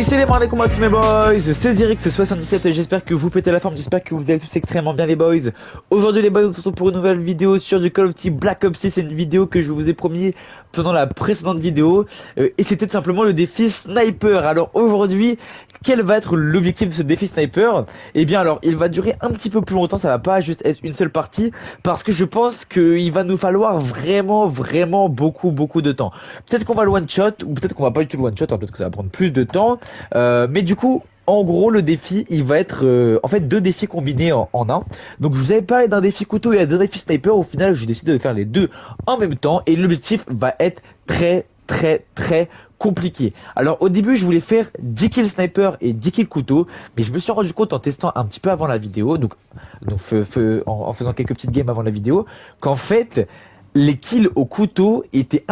Et c'est les marrons des combats mes boys, c'est Zirix77 et j'espère que vous pétez la forme, j'espère que vous allez tous extrêmement bien les boys. Aujourd'hui les boys, on se retrouve pour une nouvelle vidéo sur du Call of Duty Black Ops 6, c'est une vidéo que je vous ai promis pendant la précédente vidéo et c'était tout simplement le défi Sniper. Alors aujourd'hui, quel va être l'objectif de ce défi Sniper? Eh bien alors, il va durer un petit peu plus longtemps, ça va pas juste être une seule partie parce que je pense qu'il va nous falloir vraiment beaucoup de temps. Peut-être qu'on va le one shot ou peut-être qu'on va pas du tout le one shot, hein, peut-être que ça va prendre plus de temps. Mais du coup, en gros, le défi, il va être en fait deux défis combinés en un. Donc, je vous avais parlé d'un défi couteau et d'un défi sniper. Au final, j'ai décidé de faire les deux en même temps et l'objectif va être très compliqué. Alors, au début, je voulais faire 10 kills sniper et 10 kills couteau, mais je me suis rendu compte en testant un petit peu avant la vidéo, donc en faisant quelques petites games avant la vidéo, qu'en fait les kills au couteau étaient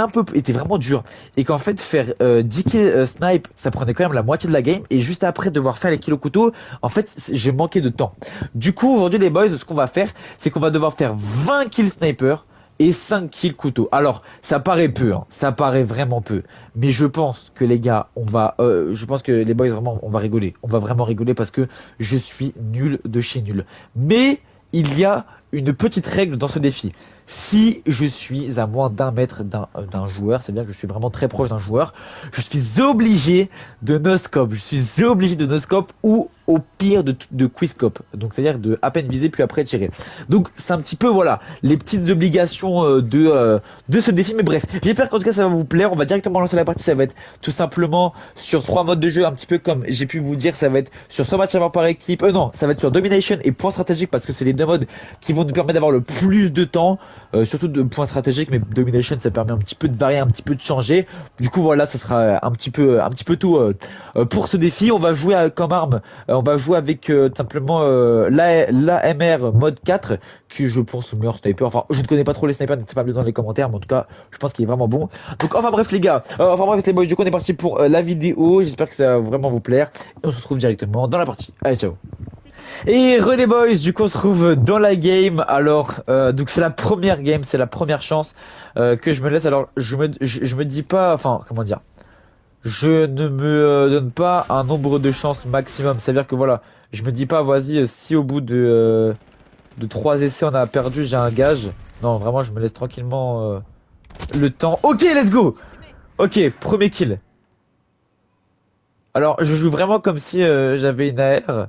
vraiment durs et qu'en fait faire 10 kills snipe ça prenait quand même la moitié de la game et juste après devoir faire les kills au couteau en fait j'ai manqué de temps. Du coup aujourd'hui les boys, ce qu'on va faire c'est qu'on va devoir faire 20 kills sniper et 5 kills couteau. Alors ça paraît peu, hein, ça paraît vraiment peu, mais je pense que les gars je pense que les boys vraiment on va vraiment rigoler parce que je suis nul de chez nul. Mais il y a une petite règle dans ce défi. Si je suis à moins d'un mètre d'un joueur, c'est-à-dire que je suis vraiment très proche d'un joueur, je suis obligé de no-scope. Je suis obligé de no-scope ou au pire de quick-scope. Donc c'est-à-dire de à peine viser puis après tirer. Donc c'est un petit peu voilà les petites obligations de ce défi. Mais bref, j'espère qu'en tout cas ça va vous plaire. On va directement lancer la partie. Ça va être tout simplement sur 3 modes de jeu, un petit peu comme j'ai pu vous dire. Ça va être sur 100 matchs à mort par équipe. Non, ça va être sur domination et point stratégique parce que c'est les deux modes qui vont nous permettre d'avoir le plus de temps. Surtout de points stratégiques, mais domination ça permet un petit peu de varier, un petit peu de changer. Du coup voilà, ça sera un petit peu tout pour ce défi. On va jouer comme arme, on va jouer avec tout simplement l'AMR mode 4 qui je pense le meilleur sniper. Enfin je ne connais pas trop les snipers, n'hésitez pas à me le dire dans les commentaires, mais en tout cas je pense qu'il est vraiment bon. Donc enfin bref les gars, les boys, du coup on est parti pour la vidéo. J'espère que ça va vraiment vous plaire et on se retrouve directement dans la partie. Allez ciao. Et les boys, du coup on se trouve dans la game. Alors donc c'est la première game, c'est la première chance que je me laisse. Alors je me dis pas, enfin comment dire, je ne me donne pas un nombre de chances maximum. C'est à dire que voilà, je me dis pas vas-y si au bout de 3 essais on a perdu j'ai un gage. Non vraiment je me laisse tranquillement le temps. Ok let's go. Ok premier kill. Alors je joue vraiment comme si j'avais une AR.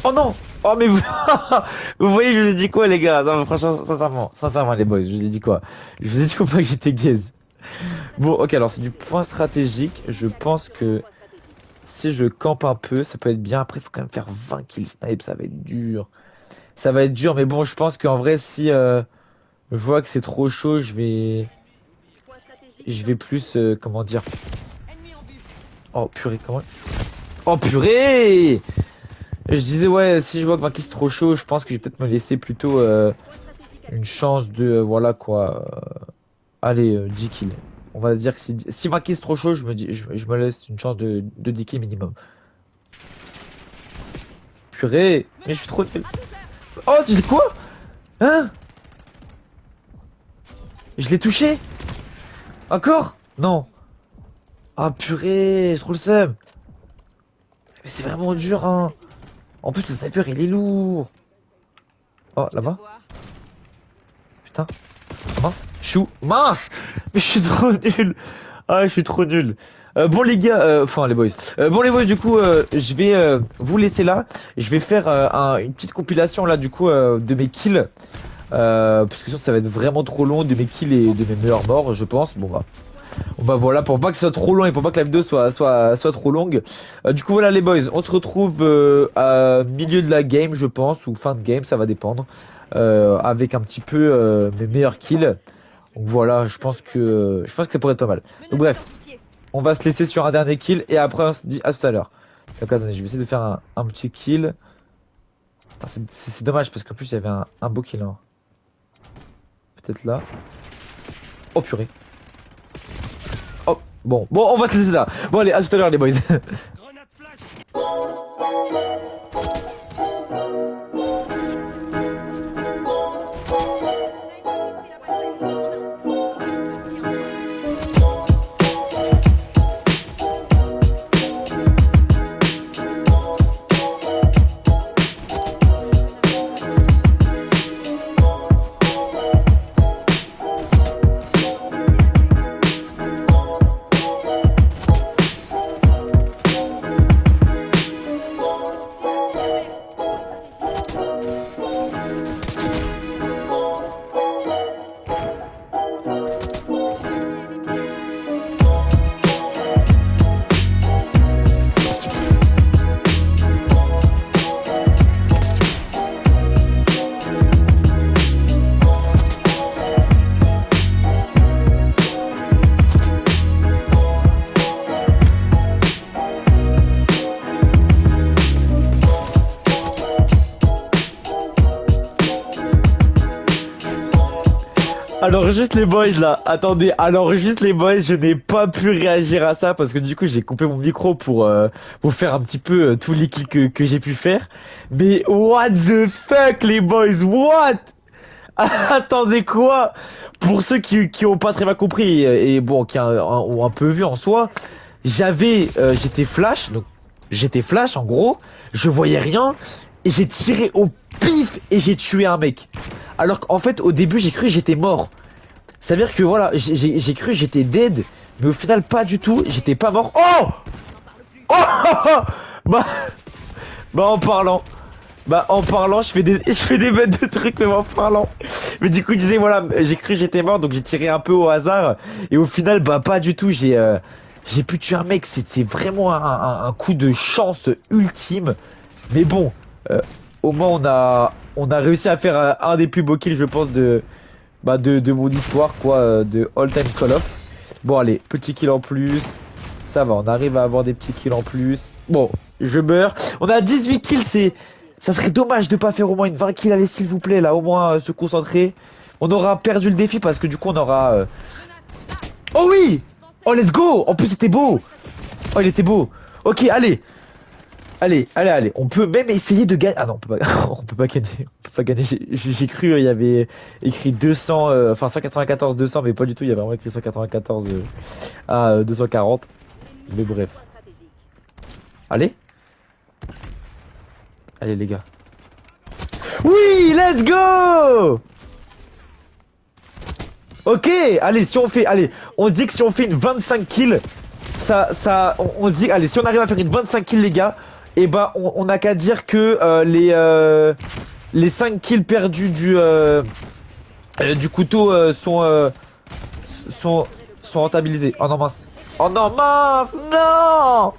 Oh non! Oh mais vous... vous voyez je vous ai dit quoi les gars? Non mais franchement sincèrement les boys, je vous ai dit quoi? Je vous ai dit quoi pas que j'étais gaze. Bon ok alors c'est du point stratégique. Je pense que si je campe un peu ça peut être bien. Après il faut quand même faire 20 kills snipe, ça va être dur. Ça va être dur mais bon je pense qu'en vrai si je vois que c'est trop chaud je vais plus comment dire. Oh purée comment... Oh purée! Je disais ouais si je vois que Vinci c'est trop chaud je pense que je vais peut-être me laisser plutôt une chance de voilà quoi allez 10 kills. On va se dire que si Vinci c'est trop chaud je me laisse une chance de 10 kills minimum. Purée mais je suis trop nul. Oh c'est quoi? Hein? Je l'ai touché? Encore? Non. Ah purée j'ai trop le seum. Mais c'est vraiment dur hein. En plus le sniper il est lourd. Oh là-bas. Putain. Mince. Chou. Mince. Mais je suis trop nul. Ah je suis trop nul. Bon les gars, enfin les boys. Bon les boys du coup je vais vous laisser là. Je vais faire une petite compilation là du coup de mes kills. Parce que sinon ça va être vraiment trop long de mes kills et de mes meilleures morts je pense. Bon bah voilà pour pas que ce soit trop long et pour pas que la vidéo soit trop longue. Du coup voilà les boys, on se retrouve à milieu de la game je pense ou fin de game ça va dépendre. Avec un petit peu mes meilleurs kills. Donc voilà je pense que ça pourrait être pas mal. Donc bref on va se laisser sur un dernier kill et après on se dit à tout à l'heure. Donc attendez je vais essayer de faire un petit kill. C'est dommage parce qu'en plus il y avait un beau kill hein. Peut-être là. Oh purée. Bon, on va se laisser là. Bon allez, à tout à l'heure les boys. Alors juste les boys là, attendez, alors juste les boys, je n'ai pas pu réagir à ça parce que du coup j'ai coupé mon micro pour faire un petit peu tous les kills que j'ai pu faire. Mais what the fuck les boys, what? Attendez quoi? Pour ceux qui ont pas très bien compris et bon ont un peu vu en soi, j'étais flash, donc j'étais flash en gros, je voyais rien et j'ai tiré au pif et j'ai tué un mec. Alors qu'en fait au début j'ai cru que j'étais mort. Ça veut dire que voilà, j'ai cru que j'étais dead, mais au final pas du tout, j'étais pas mort. Oh! Oh! Bah, bah en parlant. Bah en parlant, je fais des bêtes de trucs même en parlant. Mais du coup, je disais voilà, j'ai cru que j'étais mort donc j'ai tiré un peu au hasard et au final bah pas du tout, j'ai pu tuer un mec, c'est vraiment un coup de chance ultime. Mais bon, au moins on a réussi à faire un des plus beaux kills je pense de mon histoire quoi, de all time Call of. Bon allez, petit kill en plus. Ça va, on arrive à avoir des petits kills en plus. Bon, je meurs. On a 18 kills, ça serait dommage de pas faire au moins une 20 kills. Allez, s'il vous plaît, là, au moins se concentrer. On aura perdu le défi parce que du coup, on aura... Oh oui! Oh, let's go! En plus, c'était beau! Oh, il était beau. Ok, allez. Allez. On peut même essayer de gagner. Ah non, on peut pas, on peut pas gagner. On peut pas gagner. J'ai cru, il y avait écrit 200, enfin 194, 200, mais pas du tout. Il y avait vraiment écrit 194 à 240. Mais bref. Allez. Allez, les gars. Oui, let's go! Ok, allez, si on fait, allez, on se dit que si on fait une 25 kills, on se dit, allez, si on arrive à faire une 25 kills, les gars, et bah, on n'a qu'à dire que les 5 kills perdus du couteau sont rentabilisés. Oh non, mince. Oh non, mince, non!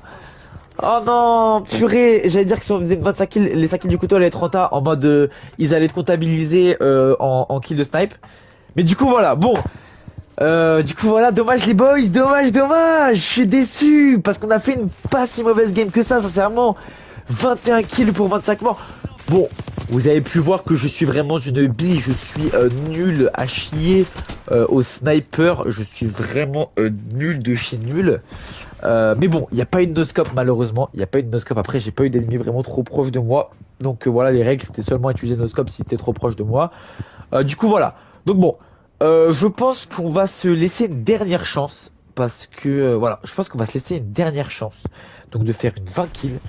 Oh non, purée, j'allais dire que si on faisait une 25 kills, les 5 kills du couteau allaient être renta en mode ils allaient être comptabilisés en kills de snipe. Mais du coup voilà, bon. Du coup voilà, dommage les boys, dommage, je suis déçu parce qu'on a fait une pas si mauvaise game que ça, sincèrement. 21 kills pour 25 morts. Bon, vous avez pu voir que je suis vraiment une bille, je suis nul à chier au sniper, je suis vraiment nul de chez nul. Mais bon, il n'y a pas eu de no-scope malheureusement, il n'y a pas eu de no-scope, après j'ai pas eu d'ennemis vraiment trop proches de moi. Donc voilà, les règles c'était seulement utiliser no-scope si c'était trop proche de moi. Du coup voilà, donc bon, je pense qu'on va se laisser une dernière chance. Parce que voilà, je pense qu'on va se laisser une dernière chance. Donc de faire une 20 kills.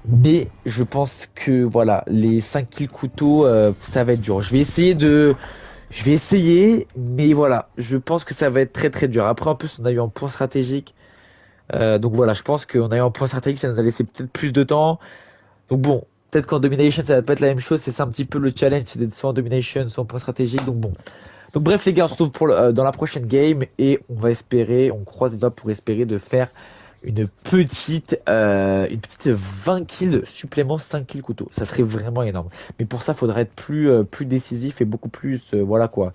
Mais je pense que voilà, les 5 kills couteau, ça va être dur. Je vais essayer, mais voilà, je pense que ça va être très très dur. Après en plus on a eu un point stratégique. Donc voilà, je pense qu'on a eu un point stratégique, ça nous a laissé peut-être plus de temps. Donc bon, peut-être qu'en domination ça va pas être la même chose, c'est ça un petit peu le challenge, c'est d'être soit en domination, soit en point stratégique. Donc bon. Donc bref les gars, on se retrouve dans la prochaine game et on va espérer, on croise les doigts pour espérer de faire une petite 20 kills supplément 5 kills couteau. Ça serait vraiment énorme. Mais pour ça, faudrait être plus décisif et beaucoup plus voilà quoi.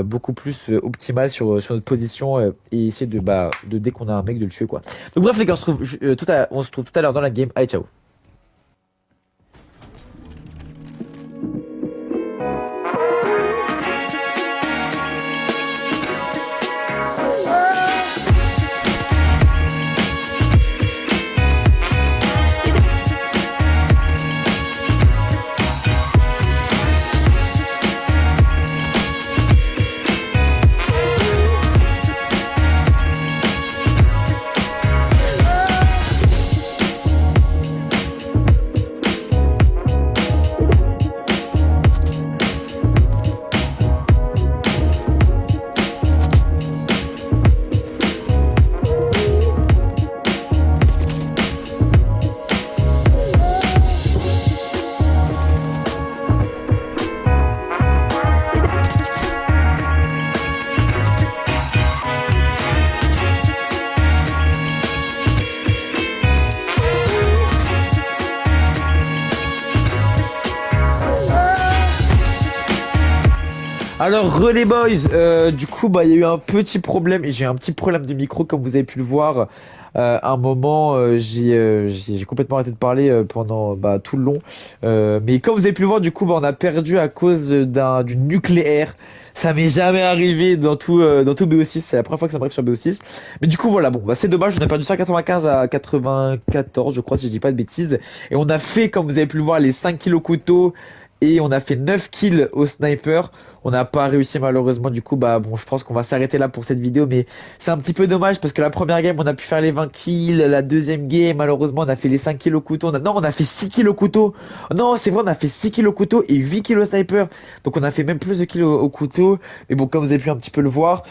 Beaucoup plus optimal sur notre position et essayer de dès qu'on a un mec de le tuer quoi. Donc bref les gars, on se retrouve tout à l'heure dans la game. Allez, ciao. Alors relais boys, du coup bah il y a eu un petit problème et j'ai eu un petit problème de micro comme vous avez pu le voir. À un moment j'ai complètement arrêté de parler pendant tout le long. Mais comme vous avez pu le voir du coup bah, on a perdu à cause du nucléaire. Ça m'est jamais arrivé dans tout BO6, c'est la première fois que ça m'arrive sur BO6. Mais du coup voilà, bon bah c'est dommage, on a perdu 195 à 94 je crois si je dis pas de bêtises. Et on a fait, comme vous avez pu le voir, les 5 kills au couteau et on a fait 9 kills au sniper. On n'a pas réussi malheureusement, du coup bah bon je pense qu'on va s'arrêter là pour cette vidéo, mais c'est un petit peu dommage parce que la première game on a pu faire les 20 kills, la deuxième game malheureusement on a fait les 5 kills au couteau, non on a fait 6 kills au couteau, non c'est vrai on a fait 6 kills au couteau et 8 kills au sniper, donc on a fait même plus de kills au couteau, mais bon comme vous avez pu un petit peu le voir.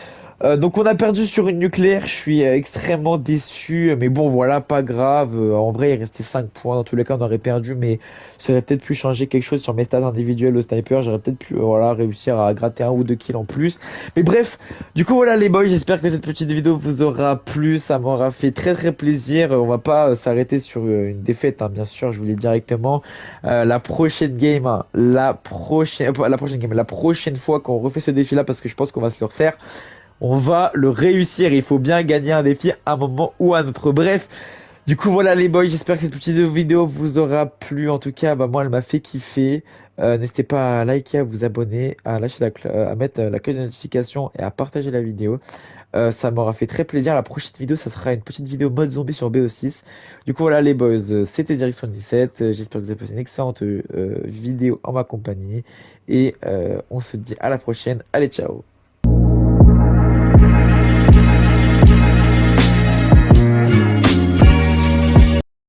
Donc on a perdu sur une nucléaire, je suis extrêmement déçu, mais bon voilà, pas grave. En vrai il restait 5 points, dans tous les cas on aurait perdu, mais ça aurait peut-être pu changer quelque chose sur mes stats individuelles au sniper, j'aurais peut-être pu voilà, réussir à gratter un ou deux kills en plus. Mais bref, du coup voilà les boys, j'espère que cette petite vidéo vous aura plu, ça m'aura fait très très plaisir. On va pas s'arrêter sur une défaite, hein, bien sûr, je vous l'ai directement. La prochaine game, hein, la prochaine fois qu'on refait ce défi là, parce que je pense qu'on va se le refaire, on va le réussir. Il faut bien gagner un défi à un moment ou à un autre. Bref, du coup voilà les boys, j'espère que cette petite vidéo vous aura plu. En tout cas, bah moi elle m'a fait kiffer. N'hésitez pas à liker, à vous abonner, à lâcher à mettre la cloche de notification et à partager la vidéo. Ça m'aura fait très plaisir. La prochaine vidéo, ça sera une petite vidéo mode zombie sur BO6. Du coup voilà les boys, c'était Direction 17. J'espère que vous avez passé une excellente vidéo en ma compagnie. Et on se dit à la prochaine. Allez, ciao.